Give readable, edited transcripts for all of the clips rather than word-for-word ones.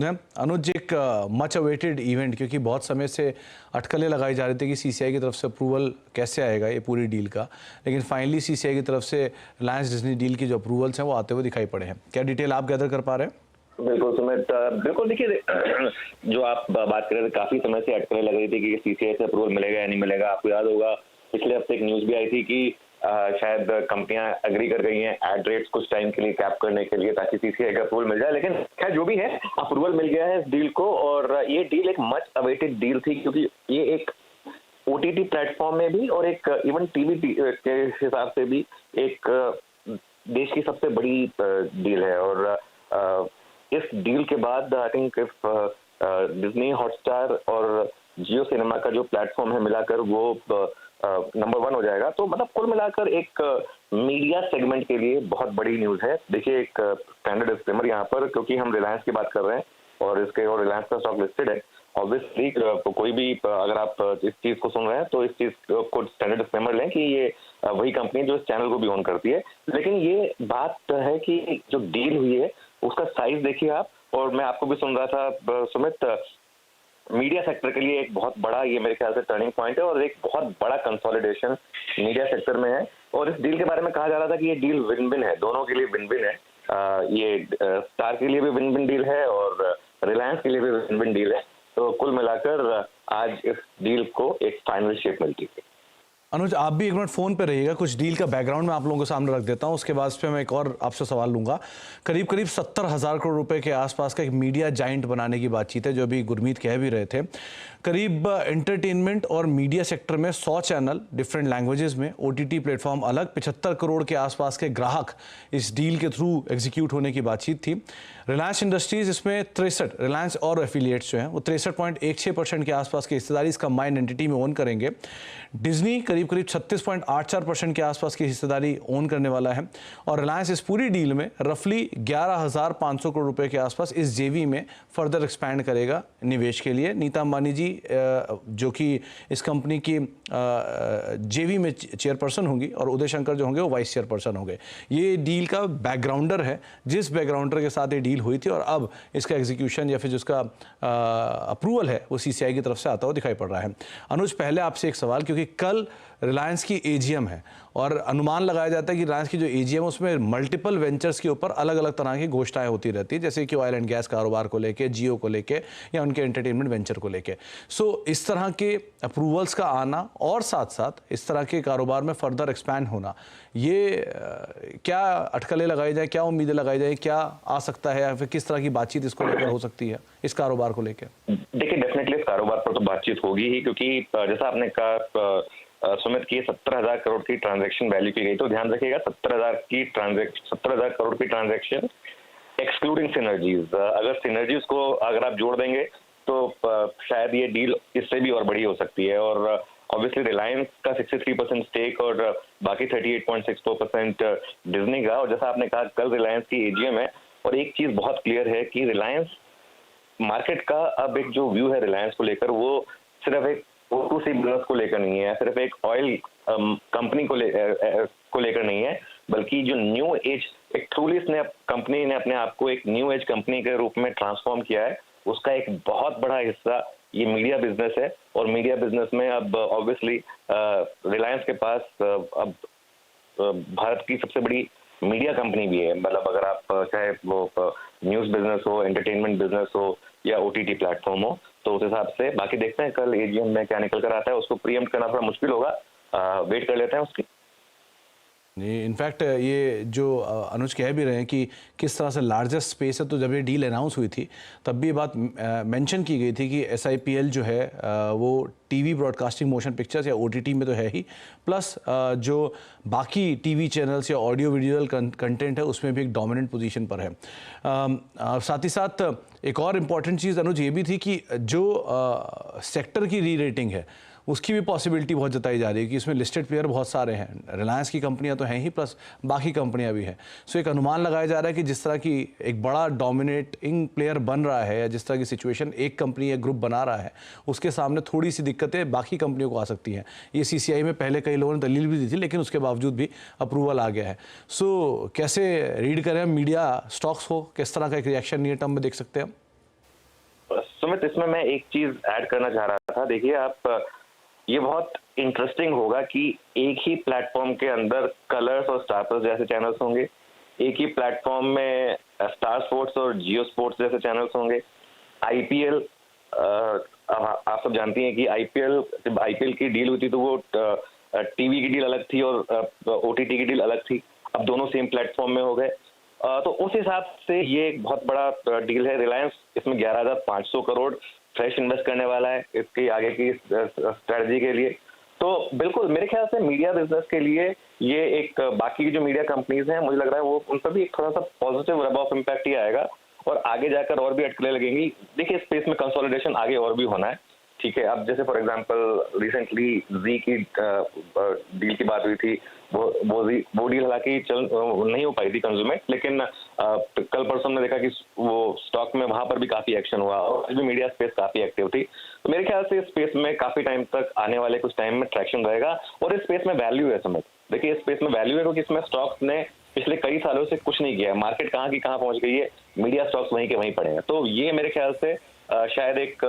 है अनुज, एक much awaited event, क्योंकि बहुत समय से अटकलें लगाई जा रही थी कि सीसीआई की तरफ से अप्रूवल कैसे आएगा ये पूरी डील का, लेकिन फाइनली सीसीआई की तरफ से रिलायंस डिज्नी डील की जो अप्रूवल्स हैं वो आते हुए दिखाई पड़े हैं। क्या डिटेल आप गैदर कर पा रहे हैं? बिल्कुल सुमित, बिल्कुल देखिए, जो आप बात कर रहे थे, काफी समय से अटकलें लग रही थी कि सीसीआई से अप्रूवल मिलेगा या नहीं मिलेगा। आपको याद होगा पिछले हफ्ते एक न्यूज भी आई थी कि शायद कंपनियां एग्री कर गई हैं एड रेट्स कुछ टाइम के लिए कैप करने के लिए, ताकि सीसीआई का अप्रूवल मिल जाए। लेकिन खैर जो भी है, अप्रूवल मिल गया है इस डील को, और ये डील एक मच अवेटेड डील थी, क्योंकि ये एक ओटीटी प्लेटफॉर्म में भी और एक इवन टीवी के हिसाब से भी एक देश की सबसे बड़ी डील है। और इस डील के बाद I think if Disney Hotstar और जियो सिनेमा का जो प्लेटफॉर्म है मिलाकर वो नंबर 1 हो जाएगा, तो मतलब कुल मिलाकर एक मीडिया सेगमेंट के लिए बहुत बड़ी न्यूज है। देखिए, एक स्टैंडर्ड डिस्क्लेमर यहाँ पर, क्योंकि हम रिलायंस की बात कर रहे हैं और इसके और रिलायंस का स्टॉक लिस्टेड है, ऑब्वियसली कोई भी अगर आप इस चीज को सुन रहे हैं तो इस चीज को स्टैंडर्ड डिस्क्लेमर लें कि ये वही कंपनी जो इस चैनल को भी ओन करती है। लेकिन ये बात है कि जो डील हुई है उसका साइज देखिए आप, और मैं आपको भी सुन रहा था सुमित, मीडिया सेक्टर के लिए एक बहुत बड़ा, ये मेरे ख्याल से टर्निंग पॉइंट है और एक बहुत बड़ा कंसोलिडेशन मीडिया सेक्टर में है। और इस डील के बारे में कहा जा रहा था कि ये डील विन विन है, दोनों के लिए विन विन है। ये स्टार के लिए भी विन विन डील है और रिलायंस के लिए भी विन विन डील है। तो कुल मिलाकर आज इस डील को एक फाइनल शेप मिलती है। अनुज, आप भी एक मिनट फ़ोन पे रहिएगा, कुछ डील का बैकग्राउंड मैं आप लोगों के सामने रख देता हूं, उसके बाद इस पर मैं एक और आपसे सवाल लूंगा। करीब करीब 70,000 करोड़ रुपए के आसपास का एक मीडिया जाइंट बनाने की बातचीत है, जो अभी गुरमीत कह भी रहे थे। करीब एंटरटेनमेंट और मीडिया सेक्टर में 100 चैनल डिफरेंट लैंग्वेजेस में, ओटीटी प्लेटफॉर्म अलग, 75 करोड़ के आसपास के ग्राहक इस डील के थ्रू एग्जीक्यूट होने की बातचीत थी। रिलायंस इंडस्ट्रीज इसमें 63, रिलायंस और एफिलिएट्स जो हैं वो 63.16% के आसपास की हिस्सेदारी इस कंबाइंड एंटिटी में ओन करेंगे। डिज्नी करीब करीब 36.84% के आसपास की हिस्सेदारी ओन करने वाला है, और रिलायंस इस पूरी डील में रफली 11,500 करोड़ रुपए के आसपास इस जेवी में फर्दर एक्सपैंड करेगा निवेश के लिए। नीता अंबानी जी जो कि इस कंपनी की जेवी में चेयरपर्सन होंगी, और उदय शंकर जो होंगे वो वाइस चेयरपर्सन होंगे। ये डील का बैकग्राउंडर है, जिस बैकग्राउंडर के साथ ये डील हुई थी, और अब इसका एग्जीक्यूशन या फिर जिसका अप्रूवल है वो सीसीआई की तरफ से आता हुआ दिखाई पड़ रहा है। अनुज, पहले आपसे एक सवाल, क्योंकि कल रिलायंस की एजीएम है और अनुमान लगाया जाता है कि रिलायंस की जो एजीएम है उसमें मल्टीपल वेंचर्स के ऊपर अलग अलग तरह की घोषणाएं होती रहती है, जैसे कि ऑयल एंड गैस कारोबार को लेके, जियो को लेके, या उनके एंटरटेनमेंट वेंचर को लेके। सो इस तरह के अप्रूवल्स का आना और साथ साथ इस तरह के कारोबार में फर्दर एक्सपैंड होना, ये क्या अटकलें लगाई जाए, क्या उम्मीदें लगाई जाए, क्या आ सकता है, या फिर किस तरह की बातचीत इसको लेकर हो सकती है, इस कारोबार को लेकर? देखिए, डेफिनेटली इस कारोबार पर तो बातचीत होगी ही, क्योंकि जैसा आपने कहा सुमित की 70,000 करोड़ की ट्रांजैक्शन वैल्यू की गई, तो ध्यान रखिएगा 70,000 करोड़ की ट्रांजैक्शन एक्सक्लूडिंग सिनर्जीज। अगर सिनर्जीज को अगर आप जोड़ देंगे तो शायद ये डील इससे भी और बड़ी हो सकती है। और ऑब्वियसली रिलायंस का 63% स्टेक और बाकी 38.64% डिज्नी का। और जैसा आपने कहा, कल रिलायंस की एजीएम है, और एक चीज बहुत क्लियर है कि रिलायंस मार्केट का अब एक जो व्यू है रिलायंस को लेकर, वो सिर्फ एक O2C बिजनेस को लेकर नहीं है, सिर्फ एक ऑयल कंपनी को लेकर नहीं है, बल्कि जो न्यू एज, एक ट्रूली कंपनी ने अपने आप को एक न्यू एज कंपनी के रूप में ट्रांसफॉर्म किया है, उसका एक बहुत बड़ा हिस्सा ये मीडिया बिजनेस है। और मीडिया बिजनेस में अब ऑब्वियसली रिलायंस के पास अब भारत की सबसे बड़ी मीडिया कंपनी भी है। मतलब अगर आप चाहे वो न्यूज बिजनेस हो, एंटरटेनमेंट बिजनेस हो, या ओटीटी प्लेटफॉर्म हो, तो उस हिसाब से बाकी देखते हैं कल एजीएम में क्या निकल कर आता है। उसको प्रीएम्प्ट करना थोड़ा मुश्किल होगा, वेट कर लेते हैं उसकी। नहीं, इनफैक्ट ये जो अनुज कह भी रहे हैं कि किस तरह से लार्जेस्ट स्पेस है, तो जब ये डील अनाउंस हुई थी तब भी ये बात मेंशन की गई थी कि एसआईपीएल जो है वो टीवी ब्रॉडकास्टिंग मोशन पिक्चर्स या ओटीटी में तो है ही, प्लस जो बाकी टीवी चैनल्स या ऑडियो विजुअल कंटेंट है उसमें भी एक डोमिनेंट पोजीशन पर है। साथ ही साथ एक और इम्पॉर्टेंट चीज़ अनुज ये भी थी कि जो सेक्टर की री रेटिंग है उसकी भी पॉसिबिलिटी बहुत जताई जा रही है कि इसमें लिस्टेड प्लेयर बहुत सारे हैं, रिलायंस की कंपनियां तो हैं ही, प्लस बाकी कंपनियां भी हैं। सो एक अनुमान लगाया जा रहा है कि जिस तरह की एक बड़ा डोमिनेटिंग प्लेयर बन रहा है, या जिस तरह की सिचुएशन एक कंपनी या ग्रुप बना रहा है, उसके सामने थोड़ी सी दिक्कतें बाकी कंपनियों को आ सकती हैं। ये सीसीआई में पहले कई लोगों ने दलील भी दी थी, लेकिन उसके बावजूद भी अप्रूवल आ गया है। सो कैसे रीड करें मीडिया स्टॉक्स को, किस तरह का एक रिएक्शन नियर टर्म में देख सकते हैं हम? सुमित, इसमें मैं एक चीज ऐड करना चाह रहा था। देखिए आप, ये बहुत इंटरेस्टिंग होगा कि एक ही प्लेटफॉर्म के अंदर कलर्स और स्टार प्लस जैसे चैनल्स होंगे, एक ही प्लेटफॉर्म में स्टार स्पोर्ट्स और जियो स्पोर्ट्स जैसे चैनल्स होंगे। आईपीएल, आप सब जानती हैं कि जब आईपीएल की डील हुई थी तो वो टीवी की डील अलग थी और ओटीटी की डील अलग थी। अब दोनों सेम प्लेटफॉर्म में हो गए। तो उस हिसाब से ये एक बहुत बड़ा डील है। रिलायंस इसमें 11,500 करोड़ फ्रेश इन्वेस्ट करने वाला है इसके आगे की स्ट्रेटजी के लिए। तो बिल्कुल मेरे ख्याल से मीडिया बिजनेस के लिए ये एक, बाकी की जो मीडिया कंपनीज हैं मुझे लग रहा है वो उन पर भी एक थोड़ा सा positive rub off impact he आएगा और आगे जाकर और भी अटकलें लगेंगी। देखिए स्पेस में कंसोलिडेशन आगे और भी होना है, ठीक है। अब जैसे फॉर एग्जांपल रिसेंटली जी की डील की बात हुई थी, वो डील हालांकि नहीं हो पाई थी कंज्यूमेट, लेकिन कल परसों ने देखा कि वो स्टॉक में वहां पर भी काफी एक्शन हुआ और भी मीडिया स्पेस काफी एक्टिव थी। तो मेरे ख्याल से इस स्पेस में काफी टाइम तक आने वाले कुछ टाइम में ट्रैक्शन रहेगा और इस स्पेस में वैल्यू है। समझ, देखिए इस स्पेस में वैल्यू है क्योंकि इसमें स्टॉक्स ने पिछले कई सालों से कुछ नहीं किया है। मार्केट कहाँ की कहाँ पहुंच गई है, मीडिया स्टॉक्स वहीं के वहीं पड़े हैं। तो ये मेरे ख्याल से शायद एक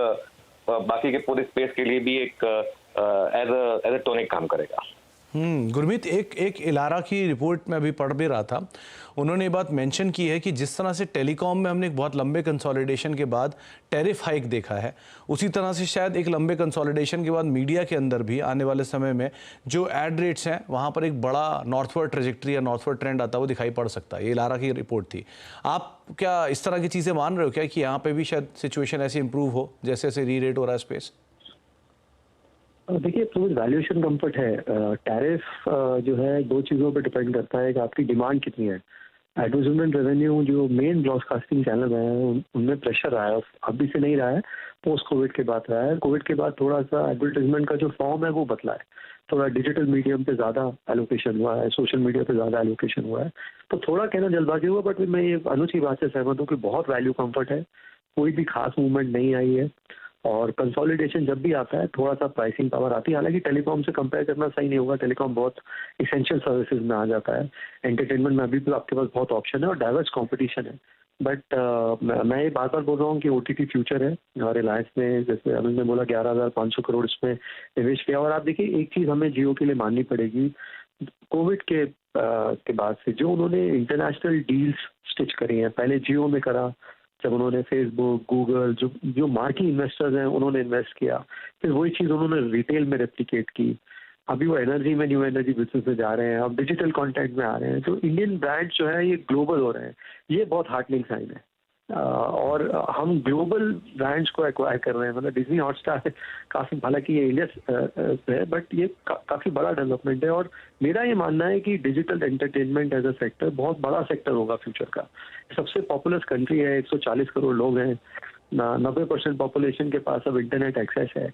बाकी के पूरे स्पेस के लिए भी एक एज ए टॉनिक काम करेगा। गुरमीत, एक इलारा की रिपोर्ट में अभी पढ़ भी रहा था, उन्होंने ये बात मेंशन की है कि जिस तरह से टेलीकॉम में हमने एक बहुत लंबे कंसोलिडेशन के बाद टैरिफ हाइक देखा है, उसी तरह से शायद एक लंबे कंसोलिडेशन के बाद मीडिया के अंदर भी आने वाले समय में जो एड रेट्स हैं वहाँ पर एक बड़ा नॉर्थवर्ड ट्रेजेक्ट्री या नॉर्थवर्ड ट्रेंड आता हुआ दिखाई पड़ सकता है। ये इलारा की रिपोर्ट थी। आप क्या इस तरह की चीज़ें मान रहे हो क्या कि यहाँ पर भी शायद सिचुएशन ऐसी इंप्रूव हो जैसे जैसे री रेट हो रहा है स्पेस? देखिए, तो वैल्यूएशन कंफर्ट है। टैरिफ जो है दो चीज़ों पर डिपेंड करता है कि आपकी डिमांड कितनी है। एडवर्टाइजमेंट रेवेन्यू जो मेन ब्रॉडकास्टिंग चैनल है उनमें प्रेशर रहा है, अभी से नहीं रहा है, पोस्ट कोविड के बाद रहा है। कोविड के बाद थोड़ा सा एडवर्टाइजमेंट का जो फॉर्म है वो बदला है, थोड़ा डिजिटल मीडियम पे ज़्यादा एलोकेशन हुआ है, सोशल मीडिया पे ज़्यादा एलोकेशन हुआ है। तो थोड़ा कहना जल्दबाजी हुआ, बट मैं ये अनुज की बात से सहमत हूँ कि बहुत वैल्यू कंफर्ट है, कोई भी खास मूवमेंट नहीं आई है। और कंसोलिडेशन जब भी आता है थोड़ा सा प्राइसिंग पावर आती है। हालांकि टेलीकॉम से कंपेयर करना सही नहीं होगा, टेलीकॉम बहुत इसेंशियल सर्विसेज में आ जाता है। एंटरटेनमेंट में अभी भी आपके पास बहुत ऑप्शन है और डाइवर्स कंपटीशन है। बट मैं ये बार बार बोल रहा हूँ कि ओटीटी फ्यूचर है। रिलायंस ने, जैसे अनुज ने बोला, 11,500 करोड़ इसमें निवेश किया। और आप देखिए, एक चीज़ हमें जियो के लिए माननी पड़ेगी, कोविड के बाद से जो उन्होंने इंटरनेशनल डील्स स्टिच करी हैं, पहले जियो में करा, जब उन्होंने फेसबुक, गूगल, जो मार्की इन्वेस्टर्स हैं उन्होंने इन्वेस्ट किया, फिर वही चीज़ उन्होंने रिटेल में रेप्लिकेट की। अभी वो एनर्जी में, न्यू एनर्जी बिजनेस में जा रहे हैं, अब डिजिटल कंटेंट में आ रहे हैं। तो इंडियन ब्रांड्स जो है ये ग्लोबल हो रहे हैं, ये बहुत हार्टनिंग साइन है। और हम ग्लोबल ब्रांड्स को एक्वायर कर रहे हैं। मतलब डिज्नी हॉटस्टार काफ़ी, हालांकि ये इंडिया है, बट ये काफ़ी बड़ा डेवलपमेंट है। और मेरा ये मानना है कि digital entertainment as a sector बहुत बड़ा सेक्टर होगा फ्यूचर का। सबसे पॉपुलस कंट्री है, 140 करोड़ लोग हैं, 90% पॉपुलेशन के पास अब इंटरनेट एक्सेस है।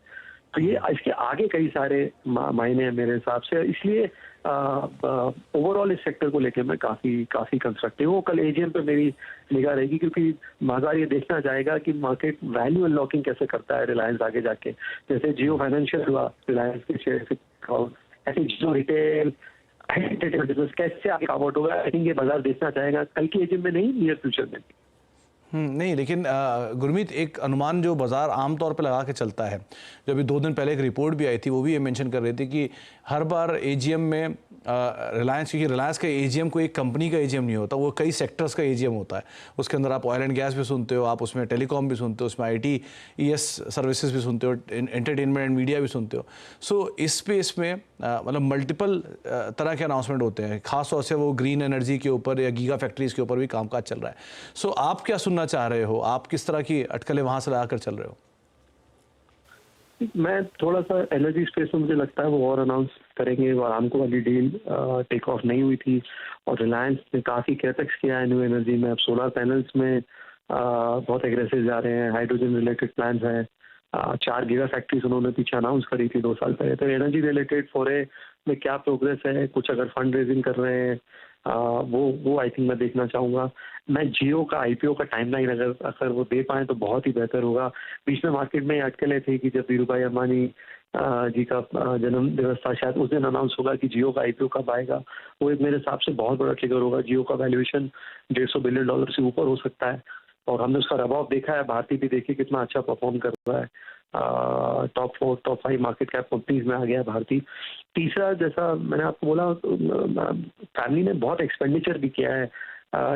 तो ये इसके आगे कई सारे मायने हैं मेरे हिसाब से। इसलिए ओवरऑल इस सेक्टर को लेकर मैं काफ़ी कंस्ट्रक्टिव हूँ। कल एजीएम पे मेरी निगाह रहेगी, क्योंकि बाजार ये देखना चाहेगा कि मार्केट वैल्यू अनलॉकिंग कैसे करता है रिलायंस आगे जाके। जैसे जियो फाइनेंशियल हुआ, रिलायंस के शेयर से, ऐसे जियो रिटेल एंटरटेनमेंट बिजनेस कैसे आगे आउट होगा, आई थिंक ये बाजार देखना चाहेगा, कल की एजीएम में नहीं, नियर फ्यूचर में। नहीं, लेकिन गुरमीत, एक अनुमान जो बाजार आमतौर पे लगा के चलता है, जो अभी 2 दिन पहले एक रिपोर्ट भी आई थी, वो भी ये मेंशन कर रही थी कि हर बार एजीएम में रिलायंस, क्योंकि रिलायंस का एजीएम कोई एक कंपनी का एजीएम नहीं होता, वो कई सेक्टर्स का एजीएम होता है। उसके अंदर आप ऑयल एंड गैस भी सुनते हो, आप उसमें टेलीकॉम भी सुनते हो, उसमें ITES सर्विसेज भी सुनते हो, एंटरटेनमेंट एंड मीडिया भी सुनते हो। सो इस स्पेस में मतलब मल्टीपल तरह के अनाउंसमेंट होते हैं, खासतौर से वो ग्रीन एनर्जी के ऊपर या गीगा फैक्ट्रीज के ऊपर भी कामकाज चल रहा है। सो आप क्या सुनना चाह रहे हो? आप किस तरह की अटकलें वहाँ से लगाकर चल रहे हो? मैं थोड़ा सा एनर्जी स्पेस में, मुझे लगता है वो और अनाउंस करेंगे। आरामको वाली डील टेक ऑफ नहीं हुई थी और रिलायंस ने काफ़ी कैपेक्स किया है न्यू एनर्जी में। अब सोलर पैनल्स में बहुत एग्रेसिव जा रहे हैं, हाइड्रोजन रिलेटेड प्लान्स हैं। 4 गीगा फैक्ट्रीज उन्होंने पीछे अनाउंस करी थी 2 साल पहले। तो एनर्जी रिलेटेड फोरे में क्या प्रोग्रेस है, कुछ अगर फंड रेजिंग कर रहे हैं, वो आई थिंक मैं देखना चाहूँगा। मैं जियो का IPO का टाइमलाइन अगर वो दे पाएँ तो बहुत ही बेहतर होगा। बीच में मार्केट में अटकलें थी कि जब धीरू भाई अंबानी जी का जन्म दिवस था, शायद उस दिन अनाउंस होगा कि जियो का IPO कब आएगा। वो एक मेरे हिसाब से बहुत बड़ा ट्रिगर होगा। जियो का वैल्यूएशन $150 बिलियन से ऊपर हो सकता है। और हमने उसका रब ऑफ देखा है। भारती भी देखिए कितना अच्छा परफॉर्म कर रहा है, top 4 top 5 market cap companies में आ गया भारती। तीसरा, जैसा मैंने आपको बोला, फैमिली ने बहुत एक्सपेंडिचर भी किया है।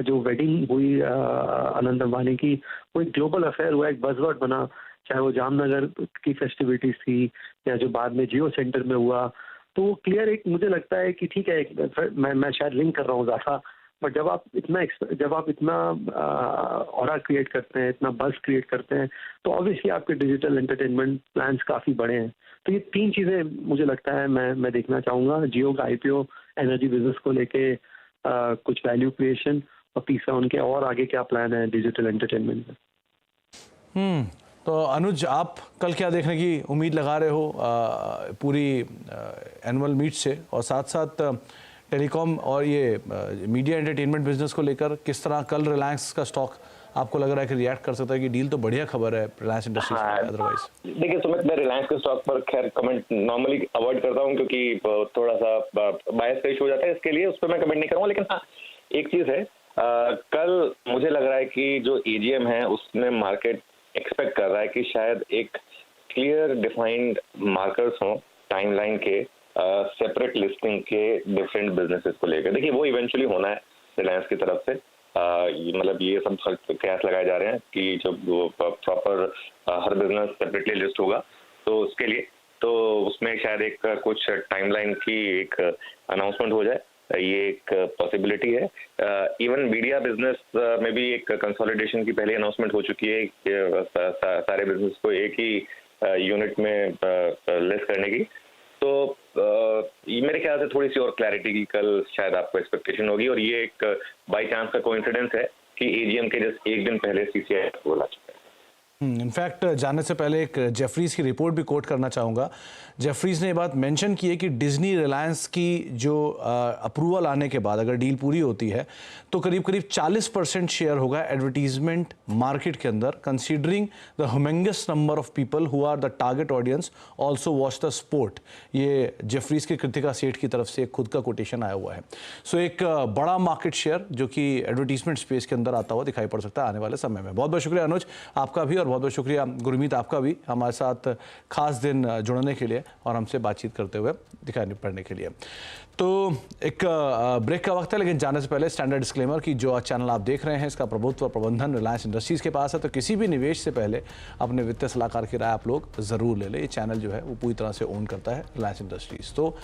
जो वेडिंग हुई अनंत अंबानी की, वो एक ग्लोबल अफेयर हुआ, एक बज़वर्ड बना, चाहे वो जामनगर की फेस्टिविटीज थी या जो बाद में जियो सेंटर में हुआ। तो वो क्लियर, एक मुझे लगता है कि ठीक है, मैं शायद लिंक कर रहा हूँ ज़्यादा, बट जब आप इतना ऑरा क्रिएट करते हैं, इतना बज़ क्रिएट करते हैं, तो ऑब्वियसली आपके डिजिटल एंटरटेनमेंट प्लान्स काफ़ी बड़े हैं। तो ये 3 चीज़ें मुझे लगता है मैं देखना चाहूँगा। जियो का IPO, एनर्जी बिजनेस को लेके कुछ वैल्यू क्रिएशन, और तीसरा उनके और आगे क्या प्लान है डिजिटल एंटरटेनमेंट में। तो अनुज, आप कल क्या देखने की उम्मीद लगा रहे हो पूरी एनुअल मीट से, और साथ साथ टेलीकॉम और ये मीडिया एंटरटेनमेंट बिजनेस को लेकर किस तरह कल रिलायंस का स्टॉक आपको लग रहा है कि रिएक्ट कर सकता है? कि डील तो बढ़िया खबर है रिलायंस इंडस्ट्रीज की, अदरवाइज। देखिए सुमित, मैं रिलायंस के स्टॉक पर खैर कमेंट नॉर्मली अवॉइड करता हूं, क्योंकि थोड़ा सा बायस का इशू हो जाता है, इसके लिए उस पर मैं कमेंट नहीं करूंगा। लेकिन हाँ, एक चीज है, कल मुझे लग रहा है कि जो AGM है उसमें मार्केट एक्सपेक्ट कर रहा है कि शायद एक क्लियर डिफाइंड मार्कर्स हो टाइमलाइन के सेपरेट लिस्टिंग के डिफरेंट बिजनेसेस को लेकर। देखिए वो इवेंचुअली होना है रिलायंस की तरफ से, मतलब ये सब कयास लगाए जा रहे हैं कि जब प्रॉपर हर बिजनेस सेपरेटली लिस्ट होगा तो उसके लिए, तो उसमें शायद एक कुछ टाइमलाइन की एक अनाउंसमेंट हो जाए, ये एक पॉसिबिलिटी है। इवन मीडिया बिजनेस में भी एक कंसोलिडेशन की पहले अनाउंसमेंट हो चुकी है, सारे बिजनेस को एक ही यूनिट में लिस्ट करने की। तो मेरे ख्याल से थोड़ी सी और क्लैरिटी की कल शायद आपको एक्सपेक्टेशन होगी, और ये एक बाई चांस का कोइंसिडेंस है कि AGM के जस्ट एक दिन पहले CCI बोला चुका है। इनफैक्ट जाने से पहले एक जेफरीज की रिपोर्ट भी कोट करना चाहूँगा। जेफरीज ने ये बात मेंशन की है कि डिज्नी रिलायंस की जो अप्रूवल आने के बाद अगर डील पूरी होती है तो करीब करीब 40% शेयर होगा एडवर्टीजमेंट मार्केट के अंदर, considering the humongous number of people who are the target audience also watch the sport. ये जेफरीज की कृतिका सेठ की तरफ से एक खुद का कोटेशन आया हुआ है। सो एक बड़ा मार्केट शेयर जो कि एडवर्टीजमेंट स्पेस के अंदर आता हुआ दिखाई पड़ सकता है आने वाले समय में। बहुत बहुत शुक्रिया अनुज आपका भी, और बहुत बहुत शुक्रिया गुरमीत आपका भी हमारे साथ खास दिन जुड़ने के लिए और हमसे बातचीत करते हुए दिखाई पड़ने के लिए। तो एक ब्रेक का वक्त है, लेकिन जाने से पहले स्टैंडर्ड डिस्क्लेमर कि जो आज चैनल आप देख रहे हैं इसका प्रभुत्व प्रबंधन रिलायंस इंडस्ट्रीज़ के पास है, तो किसी भी निवेश से पहले अपने वित्तीय सलाहकार की राय आप लोग ज़रूर ले लें। ये चैनल जो है वो पूरी तरह से ओन करता है रिलायंस इंडस्ट्रीज़। तो